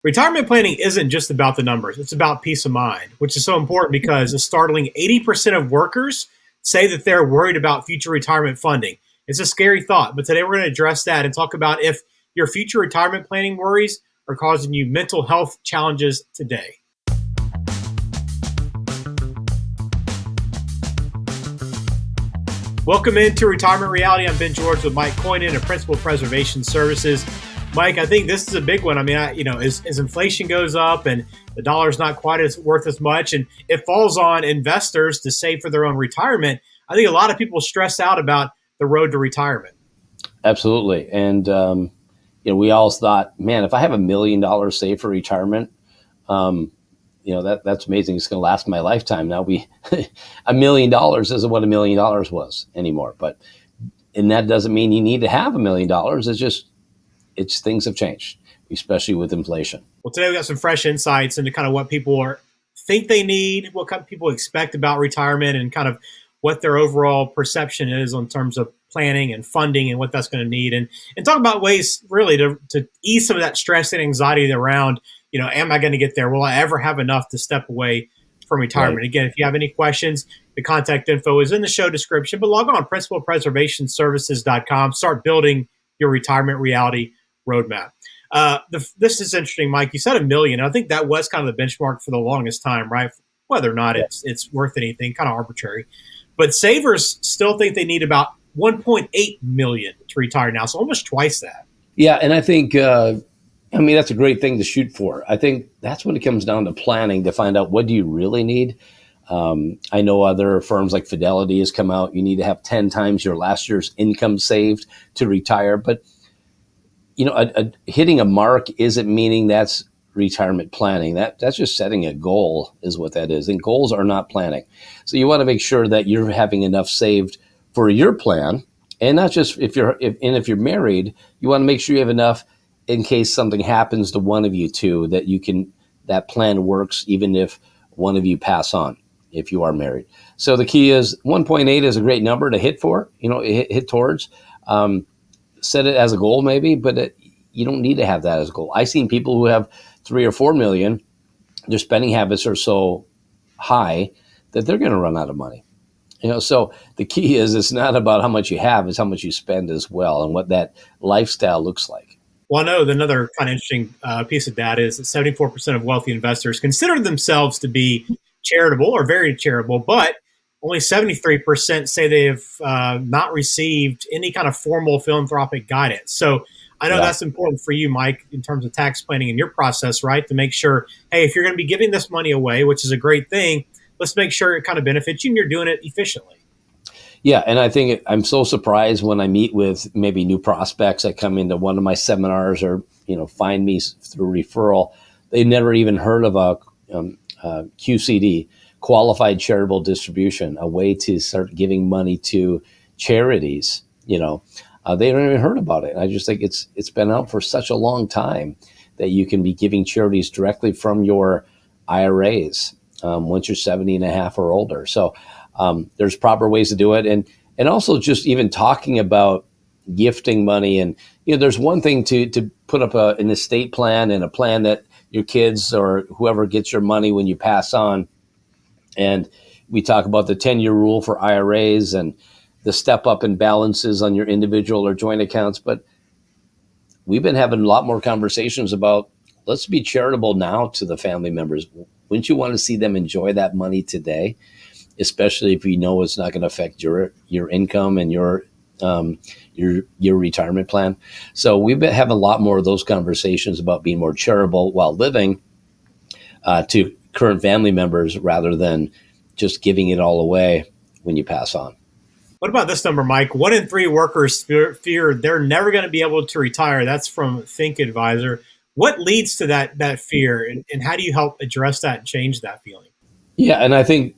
Retirement planning isn't just about the numbers. It's about peace of mind, which is so important because a startling 80% of workers say that they're worried about future retirement funding. It's a scary thought, but today we're going to address that and talk about if your future retirement planning worries are causing you mental health challenges today. Welcome into Retirement Reality. I'm Ben George with Mike Coynan of Principal Preservation Services. Mike, I think this is a big one. I mean, as inflation goes up and the dollar's not quite as worth as much, and it falls on investors to save for their own retirement, I think a lot of people stress out about the road to retirement. Absolutely. And, we all thought, man, if I have $1 million saved for retirement, that's amazing. It's going to last my lifetime. Now $1 million isn't what $1 million was anymore. And that doesn't mean you need to have $1 million. It's things have changed, especially with inflation. Well, today we got some fresh insights into kind of what people think they need, what kind of people expect about retirement, and kind of what their overall perception is in terms of planning and funding and what that's going to need, and talk about ways really to ease some of that stress and anxiety around, am I going to get there? Will I ever have enough to step away from retirement? Right. Again, if you have any questions, the contact info is in the show description, but log on principalpreservationservices.com. Start building your retirement reality roadmap. This is interesting, Mike. You said $1 million. I think that was kind of the benchmark for the longest time, right? Whether or not it's worth anything, kind of arbitrary. But savers still think they need about $1.8 million to retire now, so almost twice that. Yeah, and I think that's a great thing to shoot for. I think that's when it comes down to planning to find out what do you really need. I know other firms like Fidelity has come out. You need to have 10 times your last year's income saved to retire, but hitting a mark isn't meaning that's retirement planning. That's just setting a goal is what that is. And goals are not planning. So you want to make sure that you're having enough saved for your plan. And not just if you're married, you want to make sure you have enough in case something happens to one of you two, that plan works even if one of you pass on, if you are married. So the key is 1.8 is a great number to hit for, hit towards. Set it as a goal maybe, but you don't need to have that as a goal. I've seen people who have 3 or 4 million, their spending habits are so high that they're going to run out of money. So the key is it's not about how much you have, it's how much you spend as well and what that lifestyle looks like. Well, I know another kind of interesting piece of data is that 74% of wealthy investors consider themselves to be charitable or very charitable, but only 73% say they've not received any kind of formal philanthropic guidance. So I know that's important for you, Mike, in terms of tax planning in your process, right? To make sure, hey, if you're going to be giving this money away, which is a great thing, let's make sure it kind of benefits you and you're doing it efficiently. Yeah, and I think I'm so surprised when I meet with maybe new prospects that come into one of my seminars or, find me through referral. They've never even heard of a QCD, Qualified Charitable Distribution, a way to start giving money to charities. They haven't even heard about it. I just think it's been out for such a long time that you can be giving charities directly from your IRAs once you're 70 and a half or older. So there's proper ways to do it. And also just even talking about gifting money. And, there's one thing to put up an estate plan and a plan that your kids or whoever gets your money when you pass on. And we talk about the 10-year rule for IRAs and the step up in balances on your individual or joint accounts. But we've been having a lot more conversations about let's be charitable now to the family members. Wouldn't you want to see them enjoy that money today, especially if you know it's not going to affect your income and your retirement plan? So we've been having a lot more of those conversations about being more charitable while living to current family members rather than just giving it all away when you pass on. What about this number, Mike? 1 in 3 workers fear they're never going to be able to retire. That's from Think Advisor. What leads to that fear, and how do you help address that and change that feeling? Yeah, and I think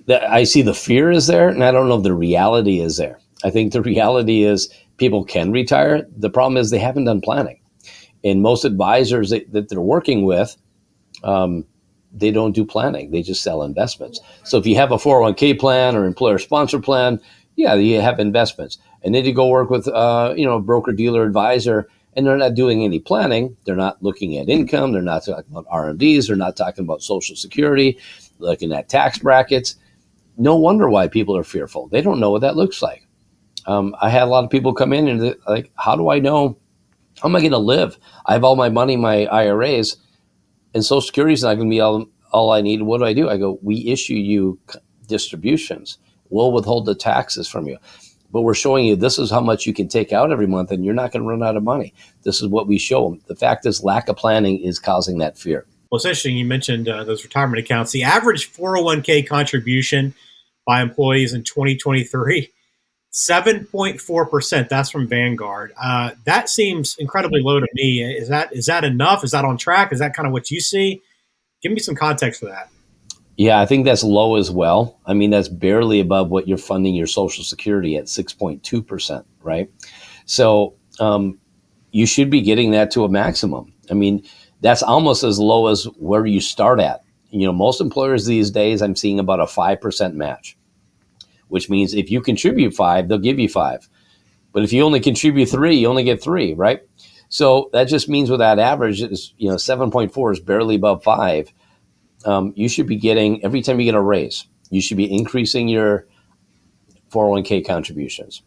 that I see the fear is there, and I don't know if the reality is there. I think the reality is people can retire. The problem is they haven't done planning. And most advisors that they're working with, they don't do planning. They just sell investments. So if you have a 401k plan or employer sponsor plan, yeah, you have investments. And then you go work with, a broker dealer advisor, and they're not doing any planning. They're not looking at income. They're not talking about RMDs. They're not talking about Social Security, looking at tax brackets. No wonder why people are fearful. They don't know what that looks like. I had a lot of people come in and they're like, how do I know? How am I going to live? I have all my money, my IRAs, and Social Security is not going to be all I need. What do? I go, we issue you distributions. We'll withhold the taxes from you. But we're showing you this is how much you can take out every month, and you're not going to run out of money. This is what we show them. The fact is, lack of planning is causing that fear. Well, it's interesting you mentioned those retirement accounts. The average 401k contribution by employees in 2023, 7.4%. That's from Vanguard. That seems incredibly low to me. Is that enough? Is that on track? Is that kind of what you see? Give me some context for that. Yeah, I think that's low as well. I mean, that's barely above what you're funding your Social Security at 6.2%, right? So you should be getting that to a maximum. I mean, that's almost as low as where you start at. Most employers these days, I'm seeing about a 5% match, which means if you contribute 5, they'll give you 5. But if you only contribute 3, you only get 3, right? So that just means with that average, 7.4 is barely above 5. You should be getting, every time you get a raise, you should be increasing your 401k contributions.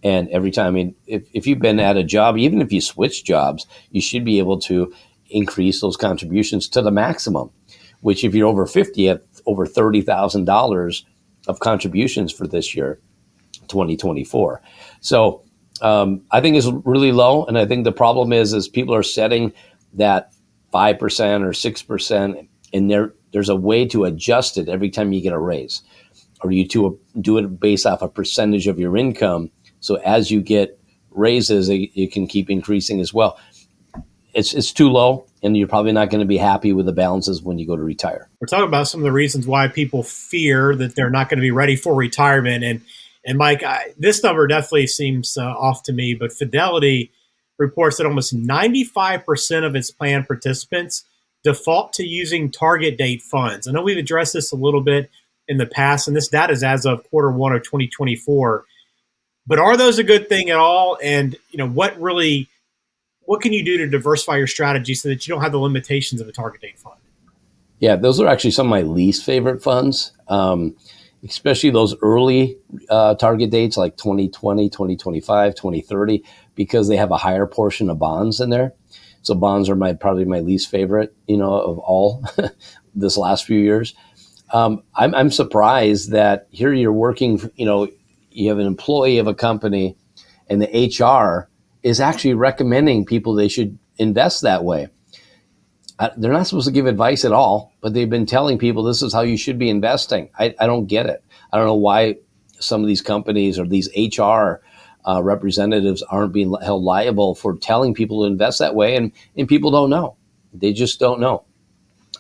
And every time, I mean, if you've been at a job, even if you switch jobs, you should be able to increase those contributions to the maximum, which if you're over 50, at over $30,000 of contributions for this year, 2024. So I think it's really low. And I think the problem is people are setting that 5% or 6%, and there's a way to adjust it every time you get a raise, or you to do it based off a percentage of your income. So as you get raises, it can keep increasing as well. It's too low, and you're probably not going to be happy with the balances when you go to retire. We're talking about some of the reasons why people fear that they're not going to be ready for retirement. And Mike, this number definitely seems off to me, but Fidelity reports that almost 95% of its plan participants default to using target date funds. I know we've addressed this a little bit in the past, and this data is as of Q1 of 2024. But are those a good thing at all? And what can you do to diversify your strategy so that you don't have the limitations of a target date fund? Yeah, those are actually some of my least favorite funds, especially those early target dates like 2020, 2025, 2030, because they have a higher portion of bonds in there. So bonds are probably my least favorite, of all this last few years. I'm surprised that here you're working, you have an employee of a company and the HR is actually recommending people they should invest that way. They're not supposed to give advice at all, but they've been telling people this is how you should be investing. I don't get it. I don't know why some of these companies or these HR representatives aren't being held liable for telling people to invest that way, and people don't know. They just don't know.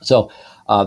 So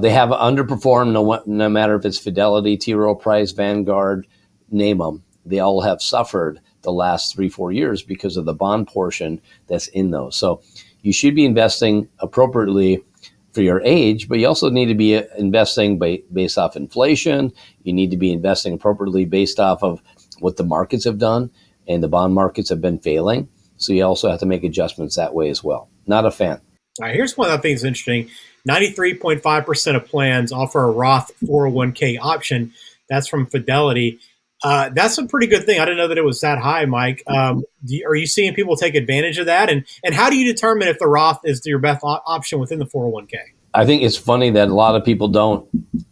they have underperformed no matter if it's Fidelity, T. Rowe Price, Vanguard, name them. They all have suffered the last 3-4 years because of the bond portion that's in those. So you should be investing appropriately for your age, but you also need to be investing based off inflation. You need to be investing appropriately based off of what the markets have done, and the bond markets have been failing. So you also have to make adjustments that way as well. Not a fan. All right, here's one that I think is interesting. 93.5% of plans offer a Roth 401k option. That's from Fidelity. That's a pretty good thing. I didn't know that it was that high, Mike. Are you seeing people take advantage of that? And how do you determine if the Roth is your best option within the 401k? I think it's funny that a lot of people don't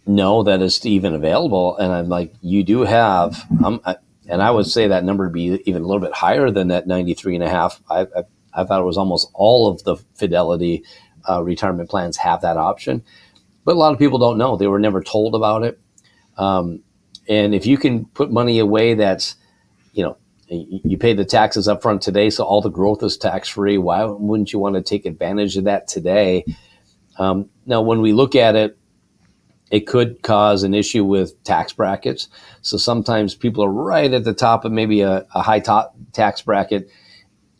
know that it's even available. And I'm like, you do have, and I would say that number would be even a little bit higher than that 93.5. I thought it was almost all of the Fidelity retirement plans have that option. But a lot of people don't know. They were never told about it. And if you can put money away that's, you pay the taxes up front today, so all the growth is tax-free, why wouldn't you want to take advantage of that today? Now, when we look at it, it could cause an issue with tax brackets. So sometimes people are right at the top of maybe a high top tax bracket.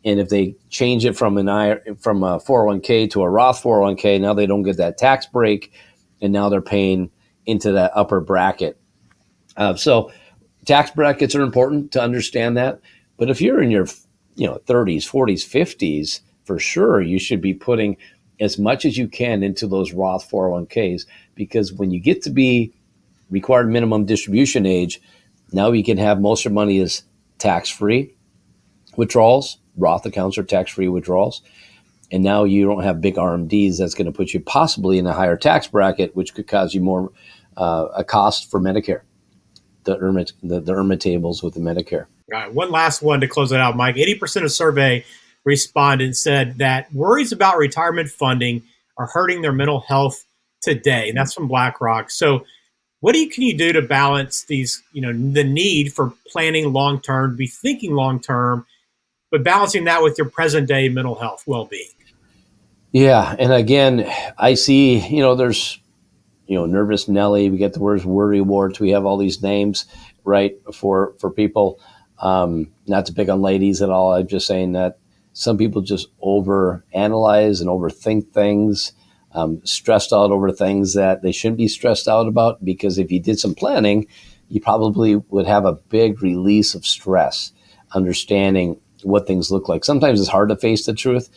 And if they change it from a 401k to a Roth 401k, now they don't get that tax break, and now they're paying into that upper bracket. So tax brackets are important to understand that. But if you're in your 30s, 40s, 50s, for sure, you should be putting as much as you can into those Roth 401ks, because when you get to be required minimum distribution age, now you can have most of your money as tax-free withdrawals. Roth accounts are tax-free withdrawals. And now you don't have big RMDs that's going to put you possibly in a higher tax bracket, which could cause you more a cost for Medicare, the IRMA tables with the Medicare. All right, one last one to close it out, Mike. 80% of survey respondents said that worries about retirement funding are hurting their mental health today. And that's from BlackRock. So what can you do to balance these, the need for planning long-term, be thinking long-term, but balancing that with your present day mental health well-being? Yeah. And again, I see, there's, Nervous Nelly, we get the words worry warts. We have all these names, right, for people. Not to pick on ladies at all. I'm just saying that some people just overanalyze and overthink things, stressed out over things that they shouldn't be stressed out about, because if you did some planning, you probably would have a big release of stress, understanding what things look like. Sometimes it's hard to face the truth.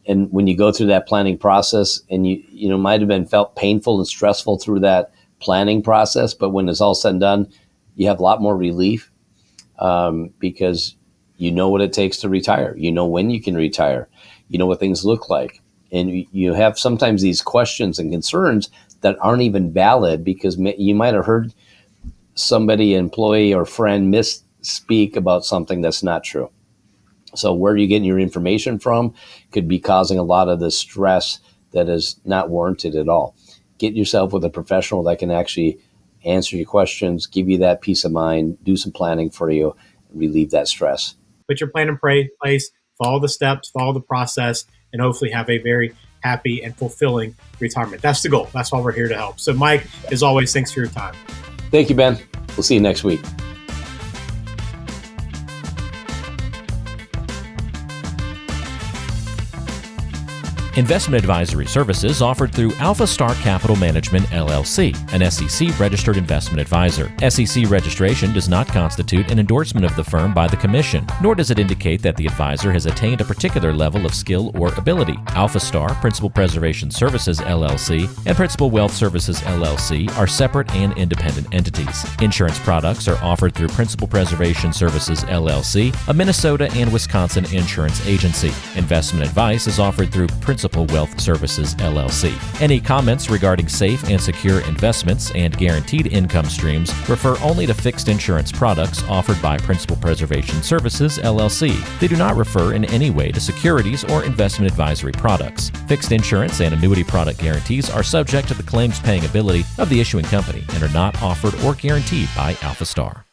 And when you go through that planning process, and you might have been felt painful and stressful through that planning process, but when it's all said and done, you have a lot more relief, because you know what it takes to retire. You know when you can retire. You know what things look like. And you have sometimes these questions and concerns that aren't even valid, because you might have heard somebody, employee or friend, misspeak about something that's not true. So where you're getting your information from could be causing a lot of the stress that is not warranted at all. Get yourself with a professional that can actually answer your questions, give you that peace of mind, do some planning for you, relieve that stress. Put your plan in place, follow the steps, follow the process, and hopefully have a very happy and fulfilling retirement. That's the goal. That's why we're here to help. So Mike, as always, thanks for your time. Thank you, Ben. We'll see you next week. Investment advisory services offered through Alpha Star Capital Management, LLC, an SEC-registered investment advisor. SEC registration does not constitute an endorsement of the firm by the Commission, nor does it indicate that the advisor has attained a particular level of skill or ability. Alpha Star, Principal Preservation Services, LLC, and Principal Wealth Services, LLC are separate and independent entities. Insurance products are offered through Principal Preservation Services, LLC, a Minnesota and Wisconsin insurance agency. Investment advice is offered through Principal Wealth Services, LLC. Any comments regarding safe and secure investments and guaranteed income streams refer only to fixed insurance products offered by Principal Preservation Services, LLC. They do not refer in any way to securities or investment advisory products. Fixed insurance and annuity product guarantees are subject to the claims paying ability of the issuing company and are not offered or guaranteed by Alpha Star.